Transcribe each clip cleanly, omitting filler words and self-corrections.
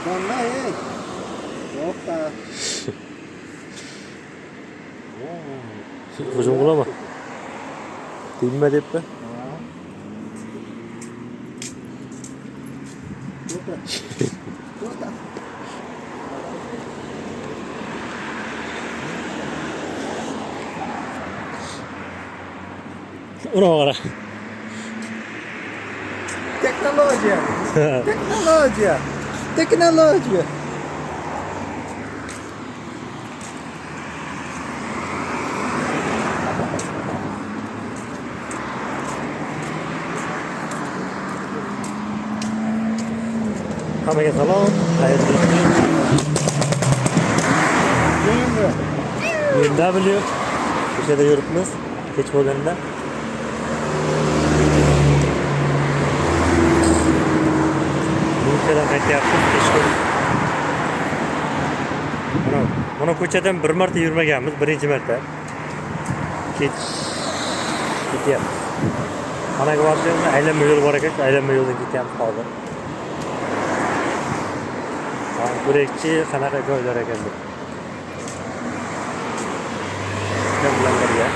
Mana ey. Yo'qda. Hujum qilama. Tegma debmi? Yo'qda. Yo'qda. Ura qara. Teknologiya. Teknologiya. Teknologiya. Hammaga salom. Xayrli kun. BMW. Ko'chada yuribmiz. Kech bo'lganda. Ko'chadan qaytyapmiz. Kechqurun. Mana ko'chadan bir marta yurmaganmiz, birinchi marta. Ketyapmiz. Managa borganimda aylanma yo'l bor ekan, aylanma yo'ldan ketyapmiz hozir. Ko'rakchi qanaqa joylar ekan deb. Bilan birga.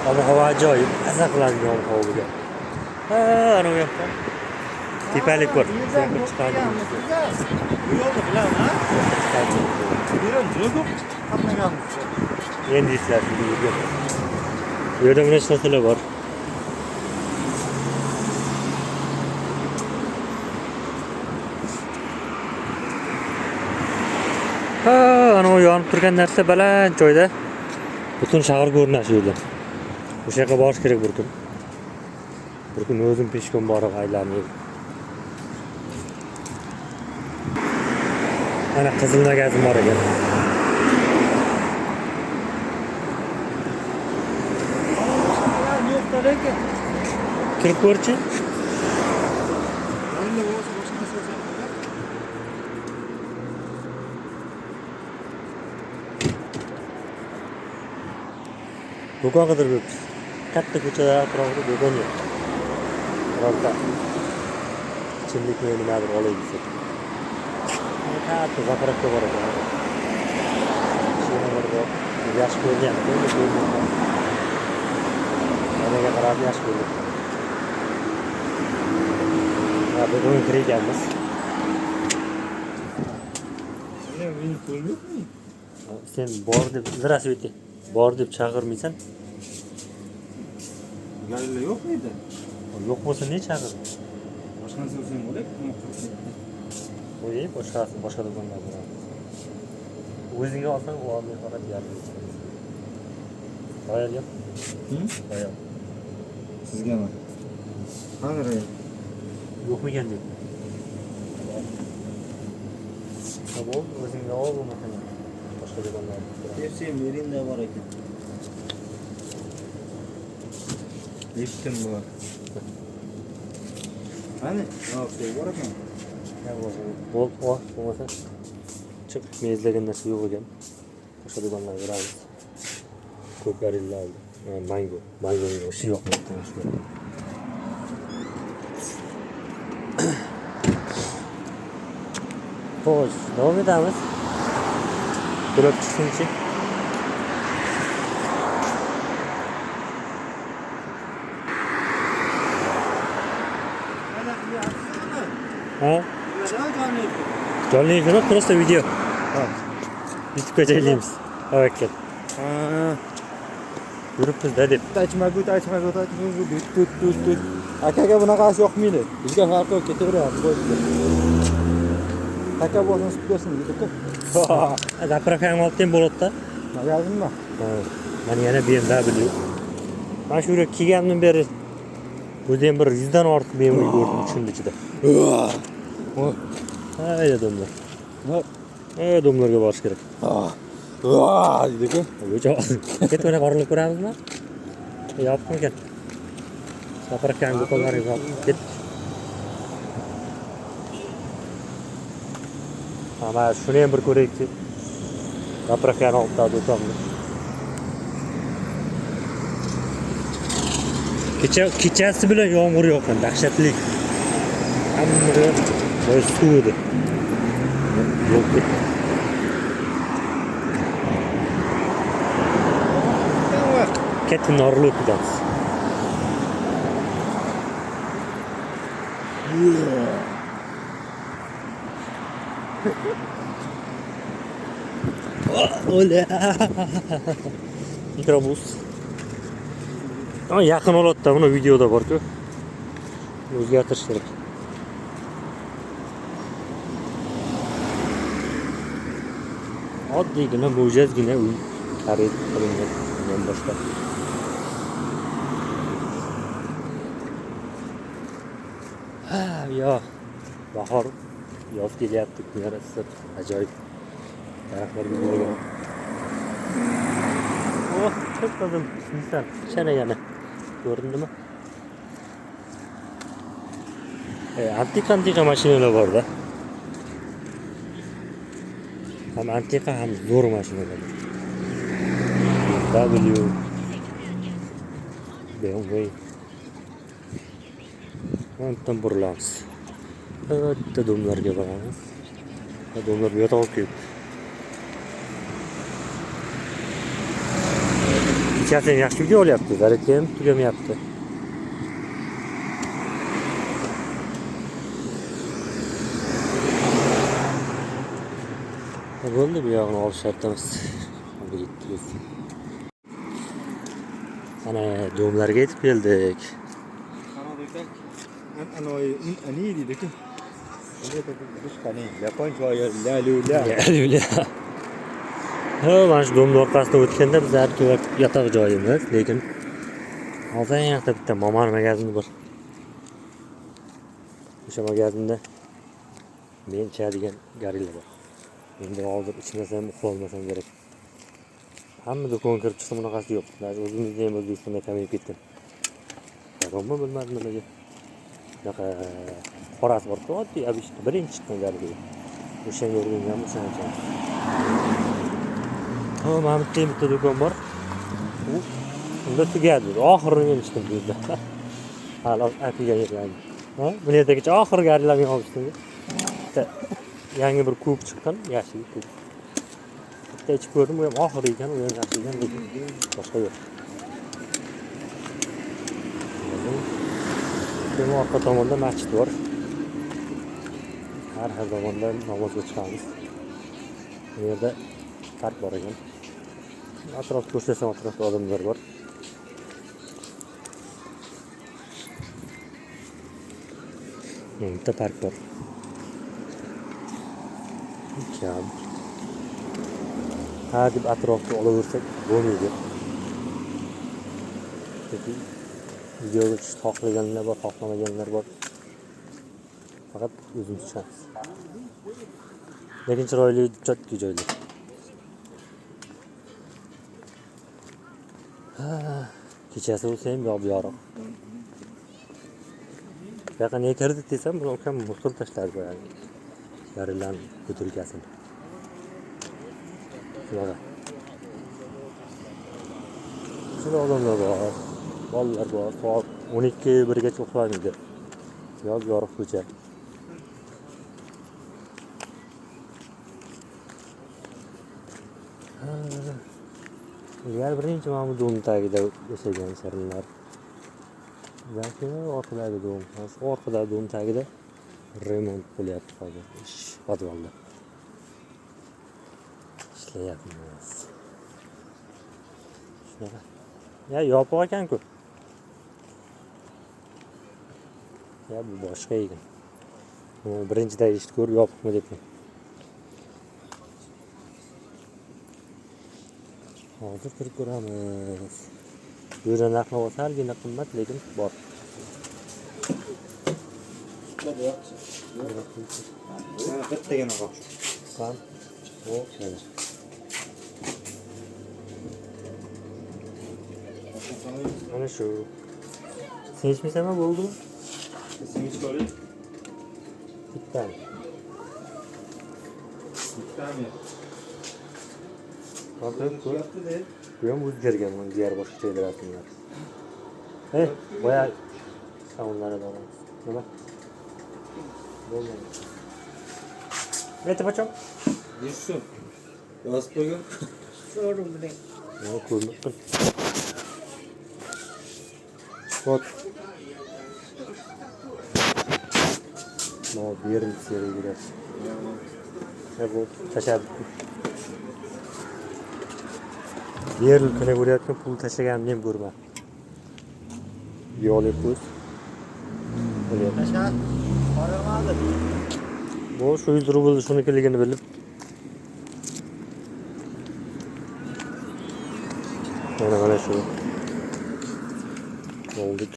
Ob-havo ajoyib, maza qiladigan ob-havo bo'lgan. Ana u yoqda tepalik bor. Sen bir chiqadi. Bu yo'lni bilaman, ha? Biron juda qatnaganmiz. Endi eslatib yurgan. Bu yerda mana shu narsalar bor. Ana o yonib turgan narsa baland joyda. Butun shahar ko'rinishi yo'lda. O'sha yoqqa borish kerak bir kun. Bir kun o'zim peshkom borib aylanib. Mana qizil magazin bor ekan. Kirib ko'rchi. Do'kon qidirib yuribmiz. Katta ko'chada atrofida do'kon yo'q. Birorta ichimlikmi nimadir olay desak. Katta zapravka bor ekan. Shuna borda yaxshi ko'rgan. Managa qarab yaxshi ko'rgan. Ha, do'konga kirganmiz. Sen bor deb здравствуйте. Bor deb chaqirmaysan. Galila yo'q edi. Yo'q bo'lsa ne chaqirding? Boshqa narsa o'zing bo'lak, Qo'y, boshqa do'konlar bor. O'zingga olsang, u olmay faqat yarim chiqadi. Qo'yar yo'q. Qo'yar. Sizgami? Qani Yo'qmikan deb. Tamam, o'zingga ol bo'lmasa. Boshqa do'konlar. Pepsi Mirinda bor ekan. Lipton bor. Qani? Yo'q, bor ekan. Bo'lmasa. Chiq, men izlagan narsa yo'q ekan. Boshqa do'konlarga boramiz. Ko'karillar oldi. Mango. Mangoning o'shi yo'q. Xo'sh, davom etamiz. To'lab chiqsinchi. Ha? Jonli efir, просто video. YouTube'ga joylaymiz. Tavakkal. Yuribmiz-da deb. Tachmagu. Tut. Akaga bunaqasi yoqmaydi. Bizga farqi yo'q, ketaveramiz. Taka bo'lsin, sutgasin dedi-ku. Zapravkani olib bo'ladi-da. Magazinmi? Mana yana BMW. Mana shu yerga kelganimdan beri o'zi ham bir 100 dan ortiq BMW ko'rdim tushundim ichida. Hayda domlar. Domlarga borish kerak. Dedi-ku. Ket o'ynab qorilib ko'ramizmi? Yopiq ekan. Zapravkani do'konlariga yopib ket. Ama shuni ham bir ko'raylik. Zapravkani olib do'konga. Kechasi bilan yomg'ir yoqqan, dahshatli. Hamma Böyle suydu. Yoktu. Ketin orlu tutacağız. Oley. Mikrobus. Ama yakın olup da bunu videoda var-ku. O'zgartirish kerak. Oddiygina mo'jazgina uy xarid qilingan bundan boshqa. Ha, yo. Bahor yoz kelyapti, kunlar issiq, ajoyib. Daraxtlar gullagan. Oh, çok qildim. Inson chanagani. Ko'rindimi? Antika mashinalar bor-da. Ham antika ham zo'r mashinalar. BMW. Ondan burilamiz. Bitta domlarga boramiz. Domlar bu yoqqa olib keldi. Kechasi yaxshi video olyapti, zaryadka ham tugamayapti. Bo'ldi, bu yog'ini olishyapmiz. Hadi yetdik. Mana domlarga yetib keldik. Ani deydi-ku. Yapon choyi, la. Ha, mana shu domni orqasidan o'tganda biz yotoq joyimiz, lekin hozir yoqda bitta Momar magazini bor. O'sha magazinda men ichadigan garilar bor. Endi hozir ichmasam, uxlolmasam kerak. Hamma do'konga kirib chiqsa bunaqasi yo'q. Даже o'zimizda ham O'zbekistonda kamayib ketdi. Bormi bilmadim nimaga. Bunaqa qorasi bor-ku, oddiy обычный birinchi chiqqan gariga. O'shanga o'rganganman, o'shancha. Ha, mana bitta do'kon bor. Unda tugadi. Oxirini men ichdim bu yerda. Hali atigan yerlarni. Ha, bu yerdagacha oxirgi garilarni olishdim. Bitta yangi bir kub chiqqan, yashil kub. Bitta ichib ko'rdim, u ham oxiri ekan, u ham yaxshi ekan, lekin boshqa yo'q. Keyin orqa tomonda masjid bor. Har zamonda namozga chiqamiz. Bu yerda park bor ekan. Atrofda ko'rsam atrofda odamlar bor. Bitta park bor. Kam. Ha deb atrofga olaversak bo'lmaydi. Videoga chiqishni xohlaganlar bor, xohlamaganlar bor. Faqat o'zimiz chiqamiz. Lekin chiroyli, jotki joylar. Kechasi bo'lsa ham yorug'. Bu yoqqa nega kirdik desam, buni ukam muhtul tashladi qo'yadi. Yarilarni butilkasini. Shunaqa. Shunday odamlar bor. Bolalar bor. Soat 12-1gacha uxlaydi. Yoz yorug' ko'cha. Ilgari birinchi mana bu dom tagida yashagan sarinlar. Balki orqadagi dom, orqadagi dom tagida remont qilyapti hozir. Podvalda. Ishlayapmiz. Shunaqa. Ya yopiq ekan-ku. Ya bu boshqa ekan. Birinchidagi ishni ko'rib yopiqmi debman. Hozir kirib ko'ramiz. Bu yerda narx-navo salgina qimmat, lekin bor. Bittagina bor. Qan? O, mana. Mana shu. Sen ichmaysanmi bo'ldi? Sen ichko'ring. Bittami? Bittami? Hozir bu ham o'zgargan, mana diğer boshqa joyda rasmlar. Boya savunlarga boramiz. Nima? Aytib ocham. Yursin. Yozib qo'ygan. So'rim bilan. Mana ko'rmoqdim. Ot. Mana bu yerim seriy gider. Ne bu? Tashlab. Yer kune bo'layotgan pul tashlaganimni ham ko'rma. Yo'l ko'z. Tashab. Qoramadi. Bu shu 100 rubl shunikiligini bilib. Mana shu. Oldu.